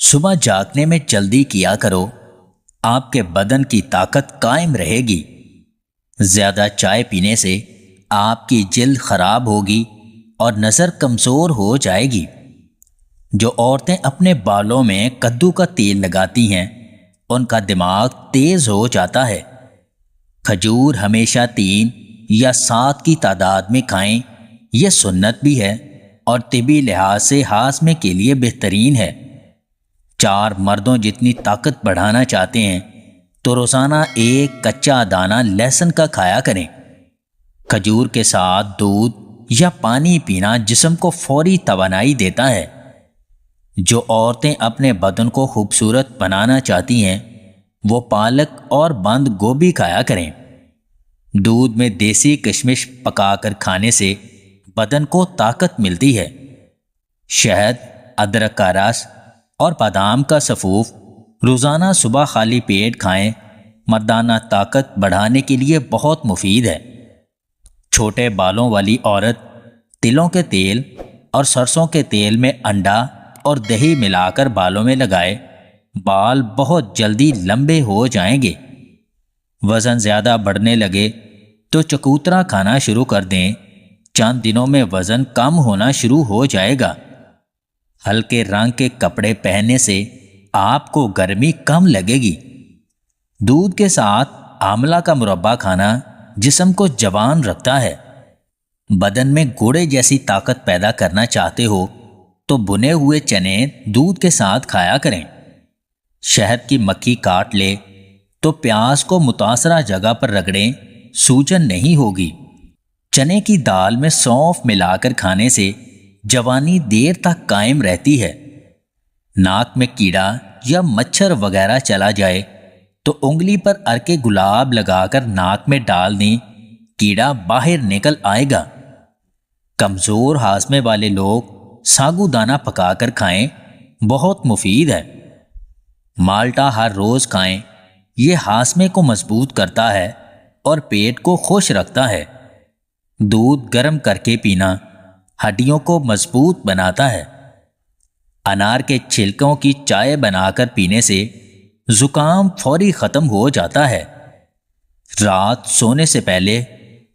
صبح جاگنے میں جلدی کیا کرو، آپ کے بدن کی طاقت قائم رہے گی۔ زیادہ چائے پینے سے آپ کی جلد خراب ہوگی اور نظر کمزور ہو جائے گی۔ جو عورتیں اپنے بالوں میں کدو کا تیل لگاتی ہیں ان کا دماغ تیز ہو جاتا ہے۔ کھجور ہمیشہ 3 یا 7 کی تعداد میں کھائیں، یہ سنت بھی ہے اور طبی لحاظ سے ہاضمے کے لیے بہترین ہے۔ 4 مردوں جتنی طاقت بڑھانا چاہتے ہیں تو روزانہ 1 کچا دانہ لہسن کا کھایا کریں۔ کھجور کے ساتھ دودھ یا پانی پینا جسم کو فوری توانائی دیتا ہے۔ جو عورتیں اپنے بدن کو خوبصورت بنانا چاہتی ہیں وہ پالک اور بند گوبھی کھایا کریں۔ دودھ میں دیسی کشمش پکا کر کھانے سے بدن کو طاقت ملتی ہے۔ شہد، ادرک کا رس اور بادام کا سفوف روزانہ صبح خالی پیٹ کھائیں، مردانہ طاقت بڑھانے کے لیے بہت مفید ہے۔ چھوٹے بالوں والی عورت تلوں کے تیل اور سرسوں کے تیل میں انڈا اور دہی ملا کر بالوں میں لگائے، بال بہت جلدی لمبے ہو جائیں گے۔ وزن زیادہ بڑھنے لگے تو چکوترا کھانا شروع کر دیں، چند دنوں میں وزن کم ہونا شروع ہو جائے گا۔ ہلکے رنگ کے کپڑے پہننے سے آپ کو گرمی کم لگے گی۔ دودھ کے ساتھ آملہ کا مربع کھانا جسم کو جوان رکھتا ہے۔ بدن میں گوڑے جیسی طاقت پیدا کرنا چاہتے ہو تو بنے ہوئے چنے دودھ کے ساتھ کھایا کریں۔ شہد کی مکھی کاٹ لے تو پیاز کو متاثرہ جگہ پر رگڑیں، سوجن نہیں ہوگی۔ چنے کی دال میں سونف ملا کر کھانے سے جوانی دیر تک قائم رہتی ہے۔ ناک میں کیڑا یا مچھر وغیرہ چلا جائے تو انگلی پر ارکے گلاب لگا کر ناک میں ڈال دیں، کیڑا باہر نکل آئے گا۔ کمزور ہاضمے والے لوگ ساگو دانہ پکا کر کھائیں، بہت مفید ہے۔ مالٹا ہر روز کھائیں، یہ ہاضمے کو مضبوط کرتا ہے اور پیٹ کو خوش رکھتا ہے۔ دودھ گرم کر کے پینا ہڈیوں کو مضبوط بناتا ہے۔ انار کے چھلکوں کی چائے بنا کر پینے سے زکام فوری ختم ہو جاتا ہے۔ رات سونے سے پہلے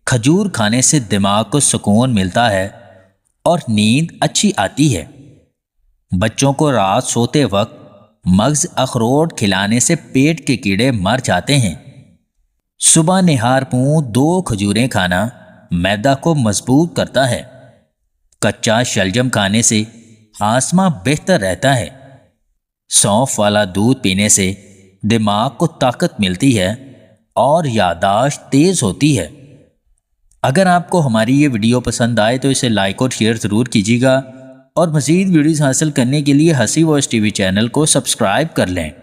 کھجور کھانے سے دماغ کو سکون ملتا ہے اور نیند اچھی آتی ہے۔ بچوں کو رات سوتے وقت مغز اخروٹ کھلانے سے پیٹ کے کیڑے مر جاتے ہیں۔ صبح نہار پوں 2 کھجوریں کھانا معدہ کو مضبوط کرتا ہے۔ کچا شلجم کھانے سے ہاضمہ بہتر رہتا ہے۔ سونف والا دودھ پینے سے دماغ کو طاقت ملتی ہے اور یادداشت تیز ہوتی ہے۔ اگر آپ کو ہماری یہ ویڈیو پسند آئے تو اسے لائک اور شیئر ضرور کیجیے گا، اور مزید ویڈیوز حاصل کرنے کے لیے ہنسی واچ ٹی وی چینل کو سبسکرائب کر لیں۔